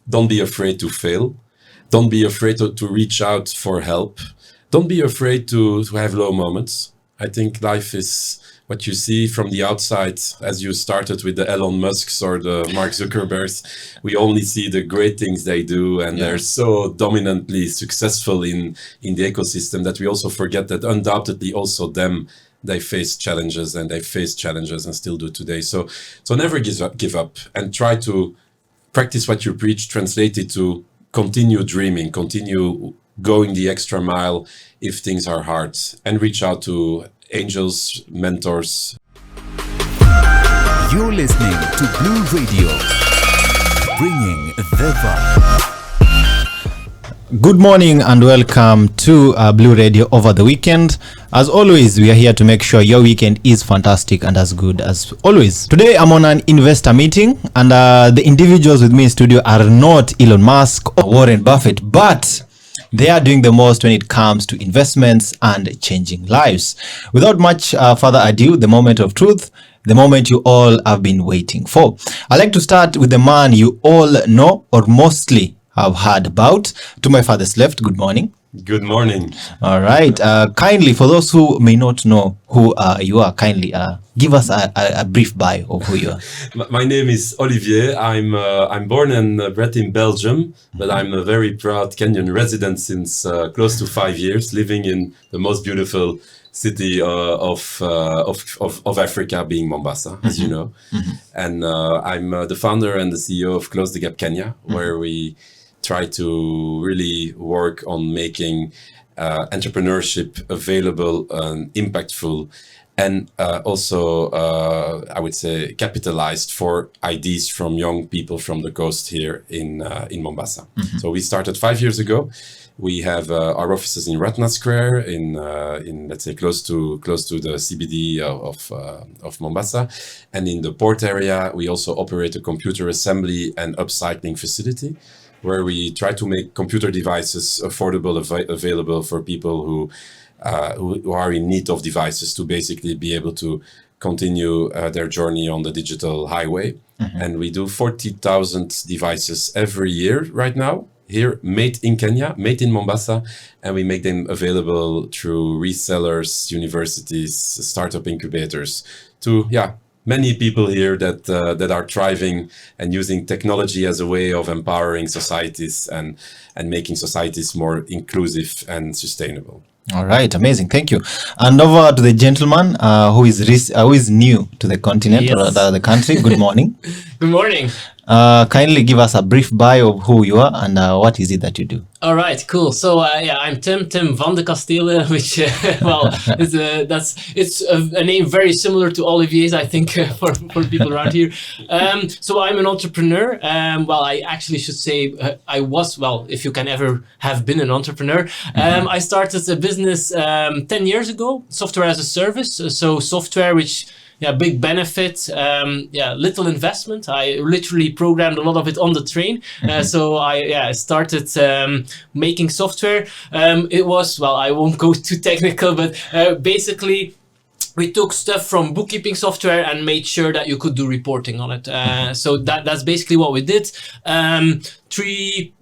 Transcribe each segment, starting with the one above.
don't be afraid to fail. Don't be afraid to reach out for help. Don't be afraid to have low moments. I think life is what you see from the outside, as you started with the Elon Musks or the Mark Zuckerbergs. We only see the great things they do, and they're so dominantly successful in the ecosystem that we also forget that undoubtedly also they face challenges and still do today. So never give up, and try to practice what you preach, translate it to continue dreaming, continue going the extra mile if things are hard, and reach out to angels, mentors. You're listening to Blue Radio, bringing the vibe. Good morning and welcome to Blue Radio over the weekend. As always, we are here to make sure your weekend is fantastic and as good as always. Today, I'm on an investor meeting, and the individuals with me in studio are not Elon Musk or Warren Buffett, but they are doing the most when it comes to investments and changing lives. Without much further ado, the moment of truth, the moment you all have been waiting for. I'd like to start with the man you all know or mostly have heard about. To my farthest left, good morning. Good morning. All right. Kindly, for those who may not know who you are, kindly give us a brief bio of who you are. My name is Olivier. I'm born and bred in Belgium, but I'm a very proud Kenyan resident since close to 5 years, living in the most beautiful city of Africa, being Mombasa, as you know. And I'm the founder and the CEO of Close the Gap Kenya, where we try to really work on making entrepreneurship available and impactful, and also I would say capitalized for ideas from young people from the coast here in Mombasa. So we started 5 years ago. We have our offices in Ratna Square, in let's say close to the CBD of Mombasa, and in the port area we also operate a computer assembly and upcycling facility, where we try to make computer devices affordable, available for people who are in need of devices to basically be able to continue their journey on the digital highway. And we do 40,000 devices every year right now, here, made in Kenya, made in Mombasa, and we make them available through resellers, universities, startup incubators, to many people here that are thriving and using technology as a way of empowering societies and making societies more inclusive and sustainable. All right, amazing, thank you. And over to the gentleman who is new to the continent or the country. Good morning. Good morning. Kindly give us a brief bio of who you are and what is it that you do. All right, cool. So I'm Tim van de Kastelen, which it's a name very similar to Olivier's, I think, for people around here. So I'm an entrepreneur. I actually should say I was, if you can ever have been an entrepreneur. I started a business 10 years ago, software as a service. So software which big benefit, little investment. I literally programmed a lot of it on the train. So I started making software. It was, I won't go too technical, but basically we took stuff from bookkeeping software and made sure that you could do reporting on it. So that's basically what we did. 3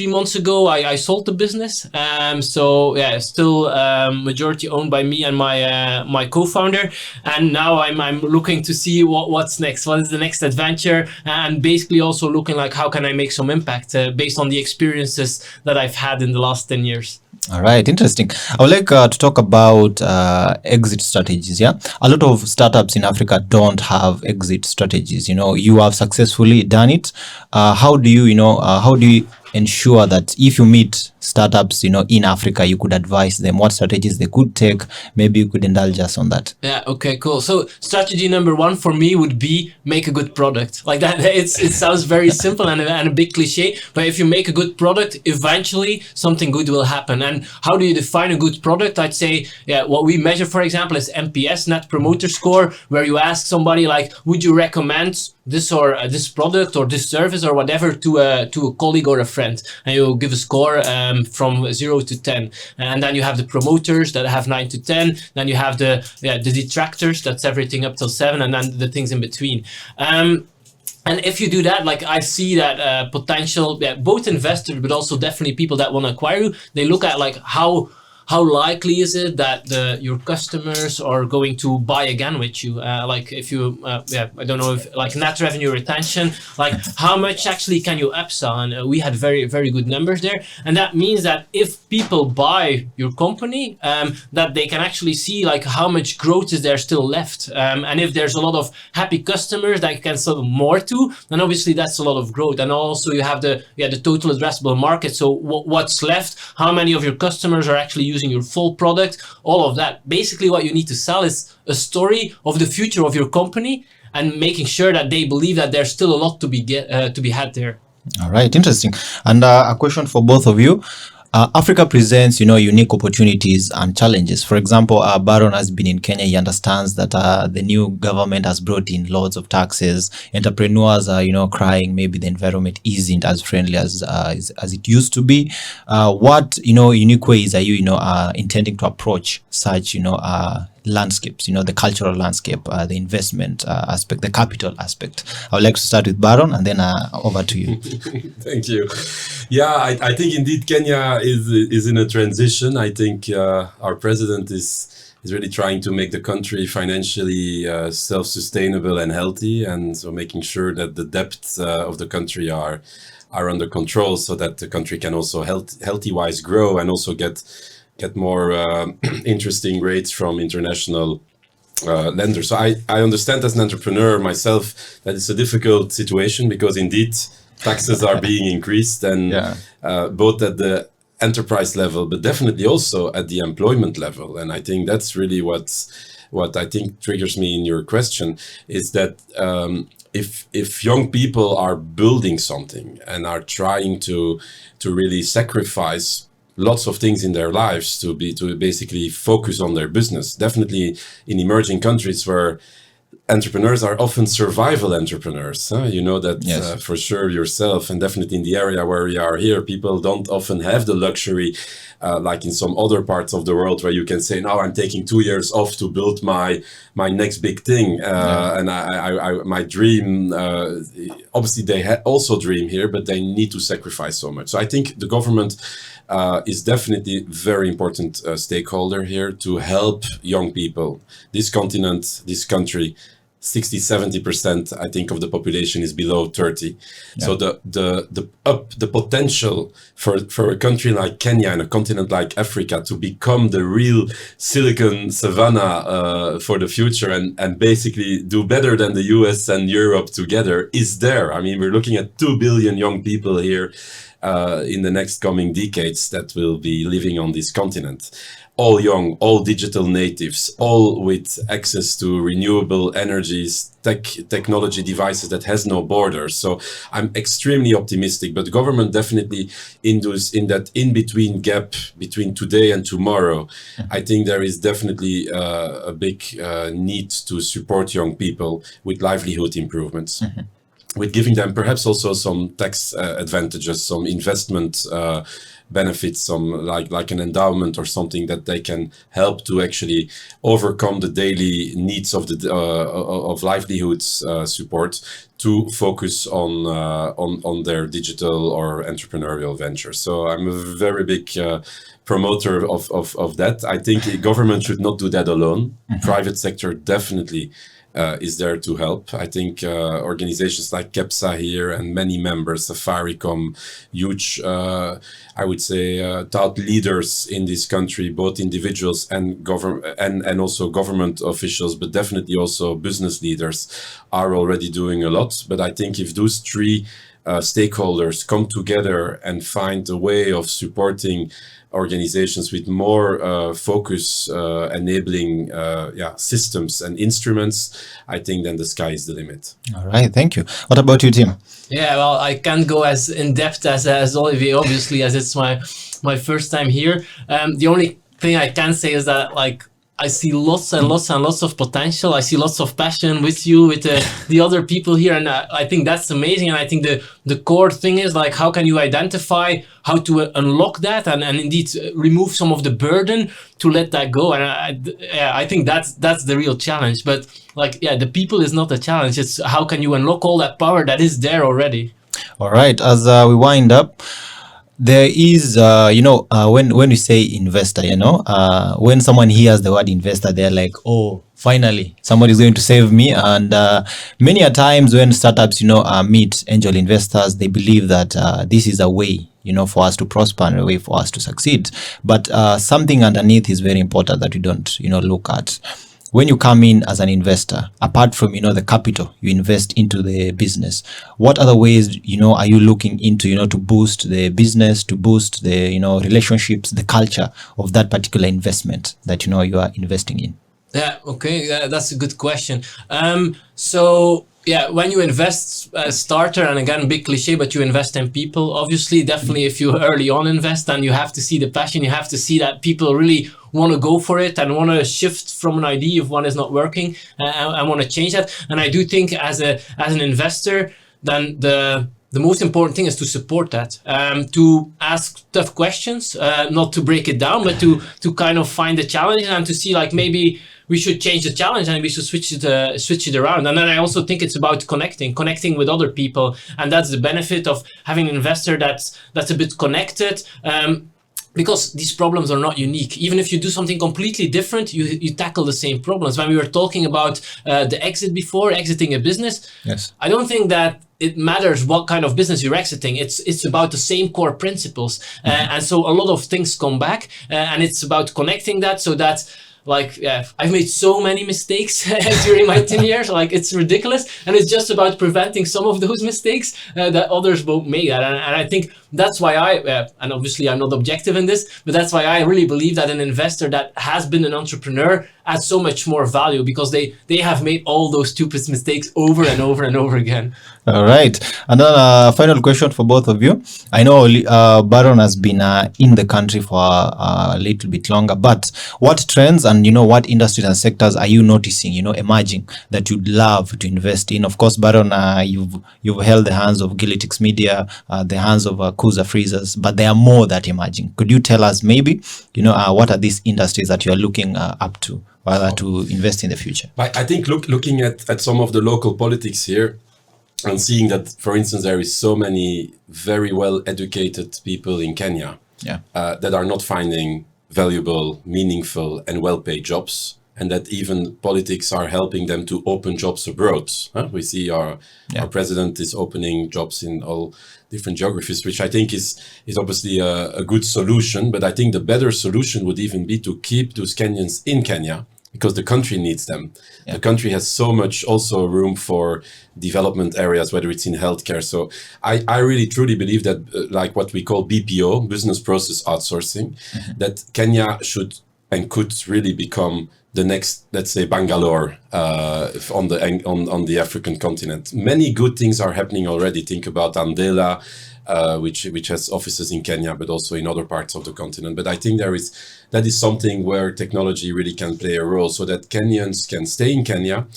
months ago, I sold the business. Still majority owned by me and my co-founder. And now I'm looking to see what's next. What is the next adventure? And basically also looking like how can I make some impact based on the experiences that I've had in the last 10 years. All right, interesting. I would like to talk about exit strategies. A lot of startups in Africa don't have exit strategies. You have successfully done it. How do you ensure that if you meet startups, in Africa, you could advise them what strategies they could take? Maybe you could indulge us on that. Yeah. Okay. Cool. So strategy number one for me would be make a good product. Like that. It sounds very simple and a big cliche, but if you make a good product, eventually something good will happen. And how do you define a good product? I'd say, what we measure, for example, is NPS, Net Promoter Score, where you ask somebody like, would you recommend this or this product or this service or whatever to a colleague or a friend, and you give a score from 0 to 10, and then you have the promoters that have 9 to 10, then you have the detractors, that's everything up till 7, and then the things in between. And if you do that, like I see that potential, both investors, but also definitely people that want to acquire you, they look at like how likely is it that your customers are going to buy again with you? Like if you, I don't know if like net revenue retention, like how much actually can you upsell? And we had very, very good numbers there. And that means that if people buy your company, that they can actually see like how much growth is there still left. And if there's a lot of happy customers that you can sell more to, then obviously that's a lot of growth. And also you have the total addressable market. So what's left, how many of your customers are actually using your full product, all of that. Basically what you need to sell is a story of the future of your company and making sure that they believe that there's still a lot to be had there. All right, interesting. And a question for both of you. Africa presents, unique opportunities and challenges. For example, Baron has been in Kenya. He understands that the new government has brought in loads of taxes. Entrepreneurs are, crying. Maybe the environment isn't as friendly as it used to be. What, unique ways are you, intending to approach such, landscapes, the cultural landscape, the investment aspect, the capital aspect? I would like to start with Baron and then over to you. Thank you. Yeah, I think indeed Kenya is in a transition. I think our president is really trying to make the country financially self-sustainable and healthy, and so making sure that the debts of the country are under control, so that the country can also healthy-wise grow and also get more interesting rates from international lenders. So I understand as an entrepreneur myself that it's a difficult situation, because indeed taxes are being increased, and both at the enterprise level, but definitely also at the employment level. And I think that's really what I think triggers me in your question, is that if young people are building something and are trying to really sacrifice lots of things in their lives to basically focus on their business, definitely in emerging countries where entrepreneurs are often survival entrepreneurs. You know that for sure yourself, and definitely in the area where we are here, people don't often have the luxury, like in some other parts of the world, where you can say, "Now I'm taking 2 years off to build my next big thing," and I my dream. Obviously, they also dream here, but they need to sacrifice so much. So I think the government is definitely very important stakeholder here to help young people. This continent, this country, 60-70%, I think, of the population is below 30. Yeah. So the potential for a country like Kenya and a continent like Africa to become the real Silicon Savannah for the future, and basically do better than the US and Europe together, is there. I mean, we're looking at 2 billion young people here in the next coming decades that will be living on this continent. All young, all digital natives, all with access to renewable energies, technology devices that has no borders. So I'm extremely optimistic, but government definitely in that in-between gap between today and tomorrow, I think there is definitely a big need to support young people with livelihood improvements. Mm-hmm. With giving them perhaps also some tax advantages, some investment benefits, some like an endowment or something that they can help to actually overcome the daily needs of of livelihoods support, to focus on their digital or entrepreneurial ventures. So I'm a very big promoter of that. I think government should not do that alone. Mm-hmm. Private sector definitely is there to help. I think organizations like KEPSA here and many members, Safaricom, huge, I would say, thought leaders in this country, both individuals and and also government officials, but definitely also business leaders, are already doing a lot. But I think if those three stakeholders come together and find a way of supporting organizations with more focus, enabling systems and instruments, I think then the sky is the limit. All right, thank you. What about you, Tim? Yeah, well, I can't go as in depth as Olivier, obviously, as it's my first time here. The only thing I can say is that, like, I see lots and lots and lots of potential. I see lots of passion with you, with the other people here, and I think that's amazing. And I think the core thing is like, how can you identify how to unlock that and indeed remove some of the burden to let that go? And I think that's the real challenge. But like, yeah, the people is not a challenge. It's how can you unlock all that power that is there already. All right, as we wind up, there is, when we say investor, when someone hears the word investor, they're like, oh, finally, somebody's going to save me. And many a times when startups, meet angel investors, they believe that this is a way, for us to prosper and a way for us to succeed. But something underneath is very important that we don't, look at. When you come in as an investor, apart from, the capital you invest into the business, what other ways, are you looking into, to boost the business, to boost the, relationships, the culture of that particular investment that, you are investing in? Yeah, okay, that's a good question. So yeah, when you invest as starter, and again, big cliche, but you invest in people, obviously, definitely if you early on invest, then you have to see the passion, you have to see that people really want to go for it and want to shift from an idea if one is not working and want to change that. And I do think as an investor, then the most important thing is to support that, to ask tough questions, not to break it down, but to kind of find the challenge and to see like maybe we should change the challenge and we should switch it around. And then I also think it's about connecting with other people, and that's the benefit of having an investor that's a bit connected. Because these problems are not unique. Even if you do something completely different, you tackle the same problems. When we were talking about the exit before, exiting a business, yes, I don't think that it matters what kind of business you're exiting. It's about the same core principles. And so a lot of things come back, and it's about connecting that so that, like, yeah, I've made so many mistakes during my 10 years, like it's ridiculous. And it's just about preventing some of those mistakes that others won't make that. And I think that's why and obviously I'm not objective in this, but that's why I really believe that an investor that has been an entrepreneur adds so much more value, because they have made all those stupid mistakes over and over and over again. All right. And then final question for both of you. I know Baron has been in the country for a little bit longer, but what trends and, what industries and sectors are you noticing, emerging that you'd love to invest in? Of course, Baron, you've held the hands of Gilitix Media, the hands of Kuza Freezers, but there are more that emerging. Could you tell us maybe, what are these industries that you're looking up to, rather to invest in the future? I think looking at some of the local politics here, and seeing that, for instance, there is so many very well educated people in Kenya that are not finding valuable, meaningful, and well-paid jobs, and that even politics are helping them to open jobs abroad. We see our president is opening jobs in all different geographies, which I think is obviously a good solution. But I think the better solution would even be to keep those Kenyans in Kenya, because the country needs them. Yeah. The country has so much also room for development areas, whether it's in healthcare. So I really truly believe that like what we call BPO, business process outsourcing, that Kenya should and could really become the next, let's say, Bangalore on the African continent. Many good things are happening already. Think about Andela, which has offices in Kenya, but also in other parts of the continent. But I think that is something where technology really can play a role, so that Kenyans can stay in Kenya,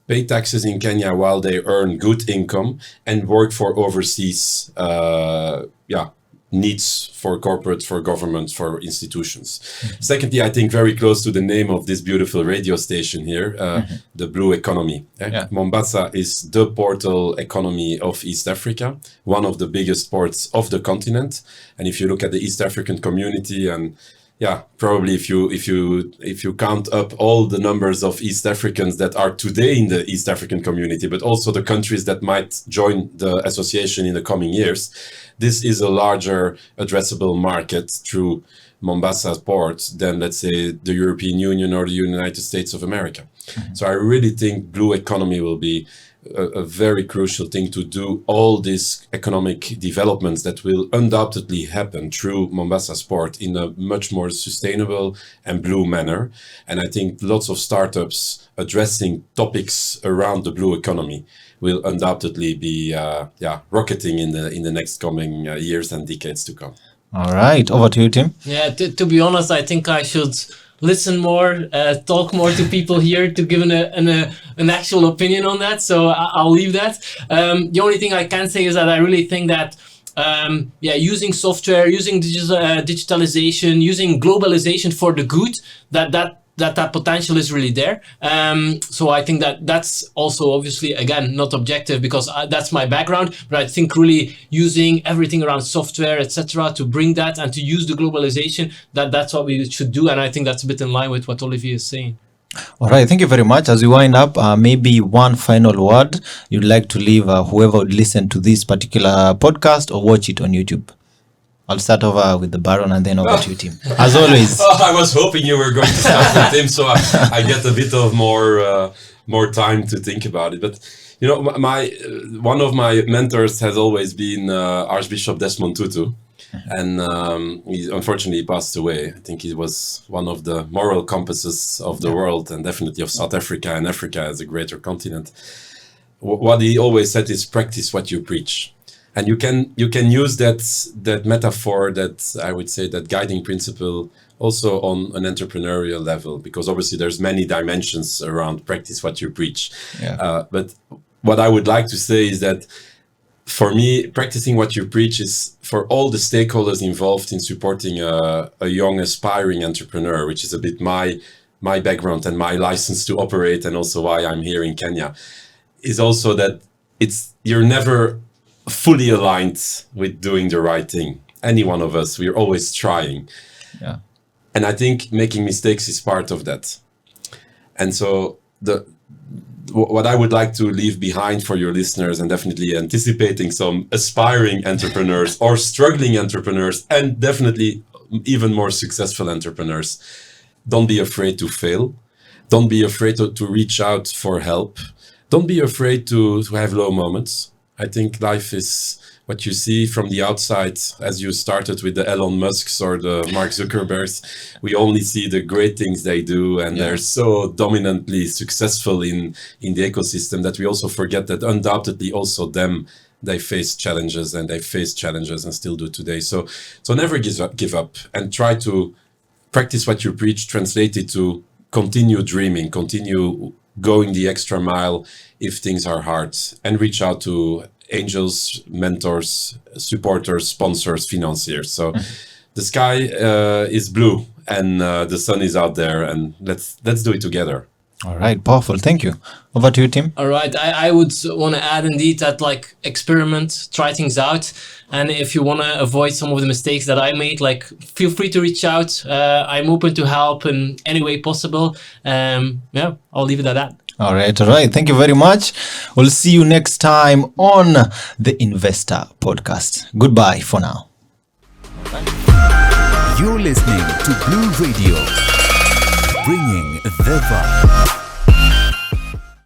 pay taxes in Kenya while they earn good income, and work for overseas needs for corporates, for governments, for institutions. Secondly, I think very close to the name of this beautiful radio station here, the blue economy. Mombasa is the portal economy of East Africa, one of the biggest ports of the continent. And if you look at the East African community, and probably if you count up all the numbers of East Africans that are today in the East African community, but also the countries that might join the association in the coming years, this is a larger addressable market through Mombasa port than, let's say, the European Union or the United States of America. So I really think blue economy will be a very crucial thing to do all these economic developments that will undoubtedly happen through Mombasa port in a much more sustainable and blue manner. And I think lots of startups addressing topics around the blue economy will undoubtedly be rocketing in the next coming years and decades to come. All right, over to you, Tim. Yeah, to be honest, I think I should listen more, talk more to people here to give an actual opinion on that. So I'll leave that. The only thing I can say is that I really think that using software, using digitalization, using globalization for the good, that potential is really there. So I think that's also obviously, again, not objective because that's my background, but I think really using everything around software, etc., to bring that and to use the globalization, that's what we should do. And I think that's a bit in line with what Olivier is saying. All right, thank you very much. As we wind up, maybe one final word you'd like to leave whoever would listen to this particular podcast or watch it on YouTube. I'll start over with the Baron and then over to you, Tim. As always. I was hoping you were going to start with Tim, so I get a bit of more time to think about it. But you know, one of my mentors has always been Archbishop Desmond Tutu, and he unfortunately passed away. I think he was one of the moral compasses of the world, and definitely of South Africa and Africa as a greater continent. What he always said is practice what you preach. And you can use that metaphor, that I would say that guiding principle also on an entrepreneurial level, because obviously there's many dimensions around practice what you preach. Yeah. But what I would like to say is that for me, practicing what you preach is for all the stakeholders involved in supporting a young aspiring entrepreneur, which is a bit my background and my license to operate, and also why I'm here in Kenya, is also that you're never fully aligned with doing the right thing. Any one of us, we're always trying. Yeah. And I think making mistakes is part of that. And so what I would like to leave behind for your listeners, and definitely anticipating some aspiring entrepreneurs or struggling entrepreneurs, and definitely even more successful entrepreneurs, don't be afraid to fail. Don't be afraid to reach out for help. Don't be afraid to have low moments. I think life is what you see from the outside, as you started with the Elon Musks or the Mark Zuckerbergs. We only see the great things they do, and they're so dominantly successful in the ecosystem that we also forget that undoubtedly also they face challenges, and they face challenges and still do today. So never give up, and try to practice what you preach, translate it to continue dreaming, continue going the extra mile if things are hard, and reach out to angels, mentors, supporters, sponsors, financiers. So the sky is blue, and the sun is out there, and let's do it together. All right, powerful. Thank you. Over to you, Tim. All right, I would want to add indeed that, like, experiment, try things out, and if you want to avoid some of the mistakes that I made, like, feel free to reach out. I'm open to help in any way possible. I'll leave it at that. All right. Thank you very much. We'll see you next time on the Investor Podcast. Goodbye for now. You're listening to Blue Radio, bringing the vibe.